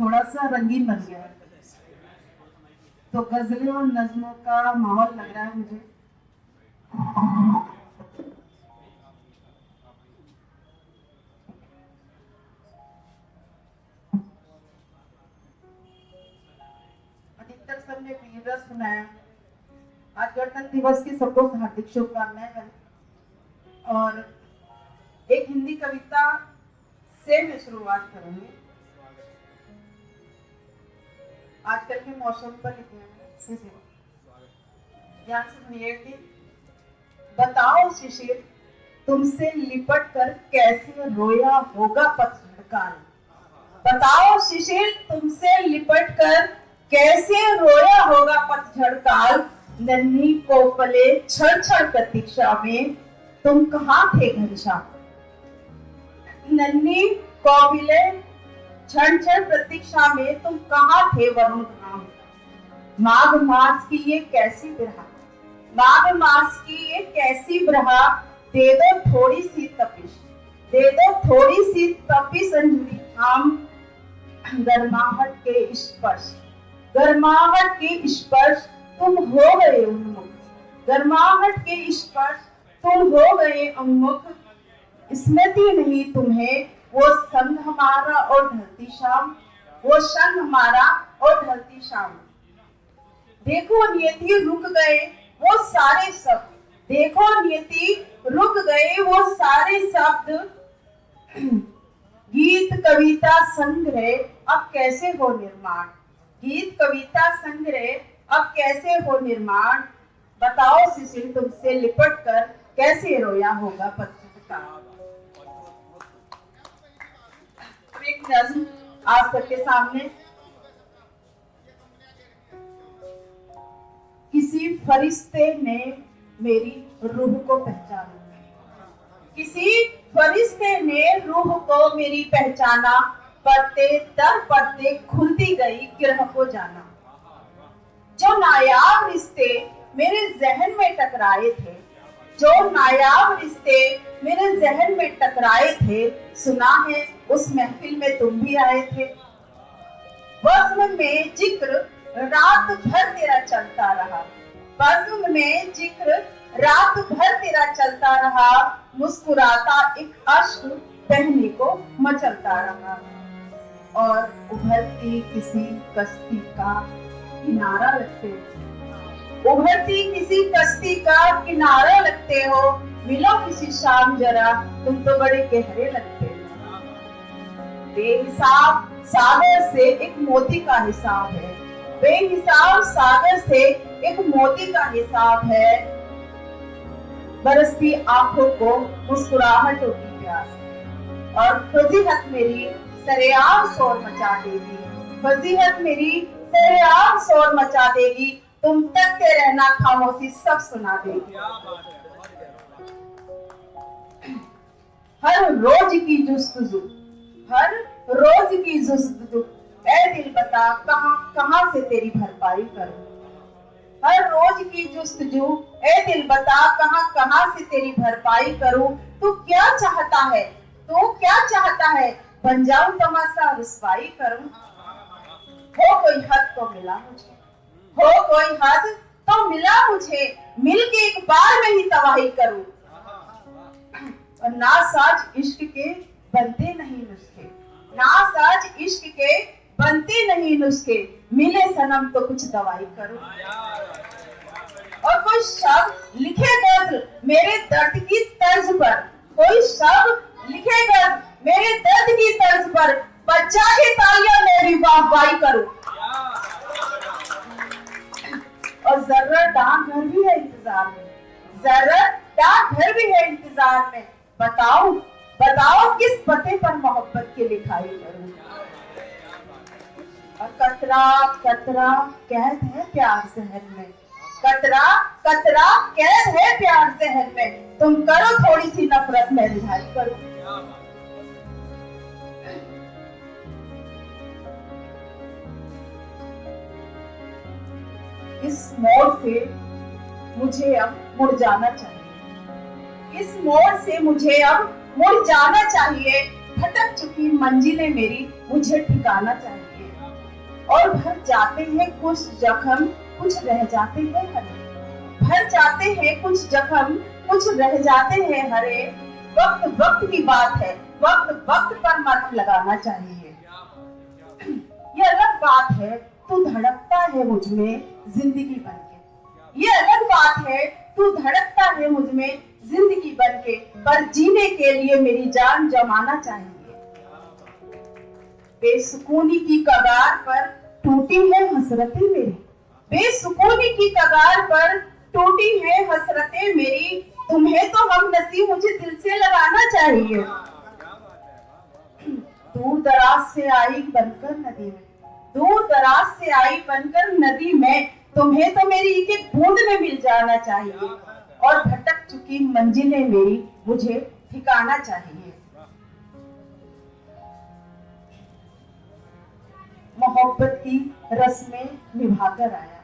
थोड़ा सा रंगीन बन गया है। तो गजलें और नज़्मों का माहौल लग रहा है मुझे। अधिकतर सबने वीर रस सुनाया। आज गणतंत्र दिवस की सबको हार्दिक शुभकामनाएं। और एक हिंदी कविता से मैं शुरुआत करूंगी। आजकल के मौसम पर लिखे हैं। ध्यान से सुनिए कि बताओ शिशिर तुमसे लिपट कर कैसे रोया होगा पतझड़ काल। बताओ शिशिर तुमसे लिपट कर कैसे रोया होगा पतझड़ काल। नन्ही कोपले छड़ छड़ प्रतीक्षा में तुम कहाँ थे घनश्याम। नन्ही कोपले क्षण क्षण प्रतीक्षा में तुम कहाँ थे वरुण धाम। माघ मास की ये कैसी बिरहा, माघ मास की ये कैसी बिरहा। दे दो थोड़ी सी तपिश, दे दो थोड़ी सी तपिश अंजुरी थाम। गर्माहट के स्पर्श, गर्माहट के स्पर्श तुम हो गए उन्मुख। गर्माहट के स्पर्श तुम हो गए उन्मुख। स्मृति नहीं तुम्हें वो संग हमारा और ढलती शाम, वो संग हमारा और ढलती शाम। देखो नियति रुक गए वो सारे शब्द, देखो नियति रुक गए वो सारे शब्द। गीत कविता संग्रह अब कैसे हो निर्माण, गीत कविता संग्रह अब कैसे हो निर्माण। बताओ शिशिर तुमसे लिपट कर कैसे रोया होगा पतझड़ काल। एक नज़्म आप सबके सामने। किसी फरिश्ते ने मेरी रूह को पहचाना, किसी फरिश्ते ने रूह को मेरी पहचाना। पढ़ते दर पढ़ते खुलती गई गिरह को जाना। जो नायाब रिश्ते मेरे जहन में टकराए थे, जो नायाब रिश्ते मेरे जहन में टकराए थे। सुना है उस महफिल में तुम भी आए थे। बज़्म में जिक्र रात भर तेरा चलता रहा, बज़्म में जिक्र रात भर तेरा चलता रहा। मुस्कुराता एक अश्क बहने को मचलता रहा। और उभरती किसी कश्ती का किनारा लगते हो, उभरती किसी कश्ती का किनारा लगते हो। मिलो किसी शाम जरा तुम तो बड़े गहरे लगते हो। बेहिसाब सागर से एक मोती का हिसाब है, बेहिसाब सागर से एक मोती का हिसाब है। बरसती आंखों को मुस्कुराहटों की प्यास। और फजीहत मेरी सरेआम शोर मचा देगी, फजीहत मेरी सरेआम शोर मचा देगी। तुम तकते रहना खामोशी सब सुना देगी। हर रोज की जुस्तजू, हर रोज की जुस्तजू। ऐ दिल बता कहां कहां से तेरी भरपाई करूं। हर रोज की जुस्तजू, ऐ दिल बता कहां कहां से तेरी भरपाई करूं। तू क्या चाहता है, तू क्या चाहता है। बन जाऊं तमाशा रुसवाई करूं। हो कोई हद तो मिला मुझे, हो कोई हद तो मिला मुझे। मिलके एक बार में ही तबाही करूं। और नासाज इश्क के बनते नहीं नुस्खे, नासाज इश्क के बनते नहीं नुस्खे। मिले सनम तो कुछ दवाई करूं। और कोई शब्द लिखे गज़ल मेरे दर्द की तर्ज पर, कोई शब्द लिखे गज़ल मेरे दर्द की तर्ज पर। बच्चा की तालियां मैं भी वाहवाही करूं। और जर्रा डाक घर भी है इंतजार में, जर्रा डाक घर भी है इंतजार में। बताओ बताओ किस पते पर मोहब्बत की लिखाई करूं। और कतरा कतरा कैद है प्यार जहर में, कतरा कतरा कैद है प्यार जहर में। तुम करो थोड़ी सी नफरत में रिहाई करूं। इस मोड़ से मुझे अब मुड़ जाना चाहिए, इस मोड़ से मुझे अब मुड़ जाना चाहिए। भटक चुकी मंजिलें मेरी मुझे ठिकाना चाहिए। और भर जाते हैं कुछ जख्म, कुछ रह जाते हैं हरे। भर जाते हैं कुछ जख्म, कुछ रह जाते हैं हरे। वक्त वक्त की बात है, वक्त वक्त पर मरहम लगाना चाहिए। ये अलग बात है तू धड़कता है मुझ में जिंदगी बनके। ये अलग बात है तू धड़कता है मुझ में जिंदगी बनके, पर जीने के लिए मेरी जान जमाना चाहिए। बेसुकूनी की कगार पर टूटी है हसरतें मेरी, बेसुकूनी की कगार पर टूटी है हसरतें मेरी। तुम्हें तो हम नसीब मुझे दिल से लगाना चाहिए। दूर दराज से आई बनकर नदी में, दूर दराज से आई बनकर नदी में, तुम्हें तो मेरी एक एक बूंद में मिल जाना चाहिए। और भटक चुकी मंजिलें मेरी मुझे ठिकाना चाहिए। मोहब्बत की रस्में निभाकर आया,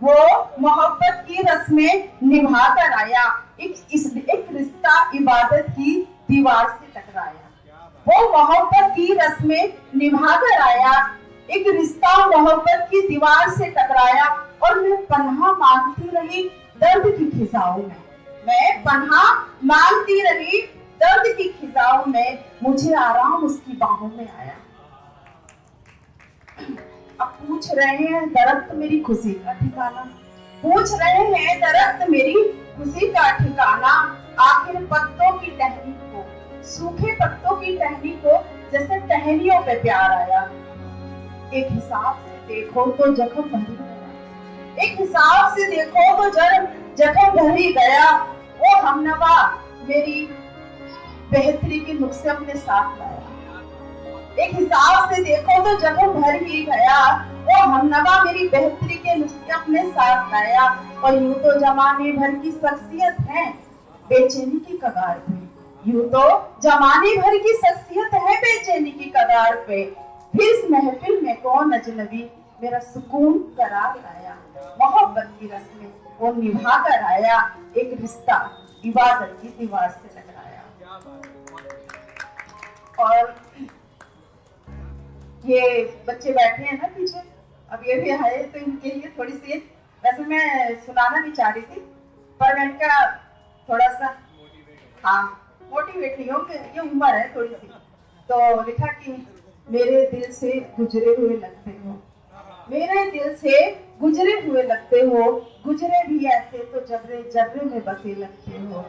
वो मोहब्बत की रस्में निभाकर आया। एक रिश्ता इबादत की दीवार से टकराया। वो मोहब्बत की रस्में निभाकर आया, एक रिश्ता मोहब्बत की दीवार से टकराया। और मैं पनाह मांगती रही दर्द की खिजाओं में, मैं पनाह मांगती रही दर्द की खिजाओं में। मुझे आराम उसकी बाहों में आया। अब पूछ रहे हैं दरख्त मेरी खुशी का ठिकाना, पूछ रहे हैं दरख्त मेरी खुशी का ठिकाना। आखिर पत्तों की टहनी को, सूखे पत्तों की टहनी को जैसे टहनियों पे प्यार आया। एक हिसाब से देखो तो जख्म भरी गया, एक हिसाब से देखो तो जख्म भरी गया। वो हमनवा मेरी बेहतरी के नुस्खे अपने साथ लाया। एक हिसाब से देखो तो जख्म भर ही गया। वो हमनवा मेरी बेहतरी के नुस्खे अपने साथ लाया। और यूं तो जमाने भर की शख्सियत है बेचैनी की कगार पे, यूं तो जमाने भर की शख्सियत है बेचैनी की कगार पे। फिर इस महफिल में कौन अजनबी मेरा सुकून करार लाया। मोहब्बत की रस्में वो निभा कर आया, एक रिश्ता इबादत की दीवार से टकराया। और ये बच्चे बैठे हैं ना पीछे, अब ये भी आए तो इनके लिए थोड़ी सी, वैसे मैं सुनाना नहीं चाह रही थी पर मैं इनका थोड़ा सा मोटिवेट नहीं होंगे, ये उम्र है थोड़ी सी। तो लिखा कि मेरे दिल से गुजरे हुए लगते हो, मेरे दिल से गुजरे हुए लगते हो। गुजरे भी ऐसे तो जर्रे जर्रे में बसे लगते हो।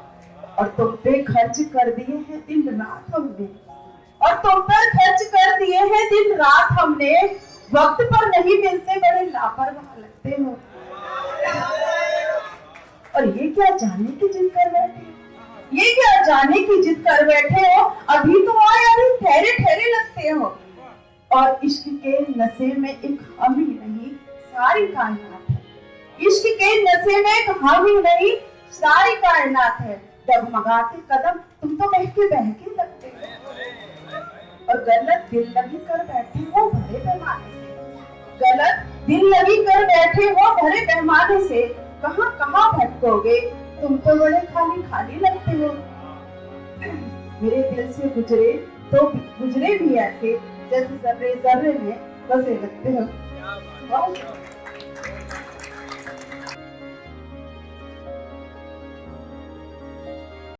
और तुम पे खर्च कर दिए हैं दिन रात हमने, और तुम पर खर्च कर दिए हैं दिन रात हमने। वक्त पर नहीं मिलते बड़े लापरवाह लगते हो। और ये क्या जाने की जिद कर बैठे, ये क्या जाने की जिद कर बैठे हो। अभी तो आए अभी ठहरे ठहरे लगते हो। और इश्क के नशे में एक हम ही नहीं सारी कायनात है, इश्क के नशे में एक हम ही नहीं सारी कायनात है। डगमगाते कदम तुम तो बहके बहके लगते हो। और गलत दिल लगी कर बैठे हो भरे पैमाने से, गलत दिल लगी कर बैठे हो भरे पैमाने से। कहां कहां भटकोगे तुम तो बड़े खाली खाली लगते हो। मेरे दिल से गुजरे तो गुजरे भी ऐसे जैसे जर्रे जर्रे में बसे लगते हो।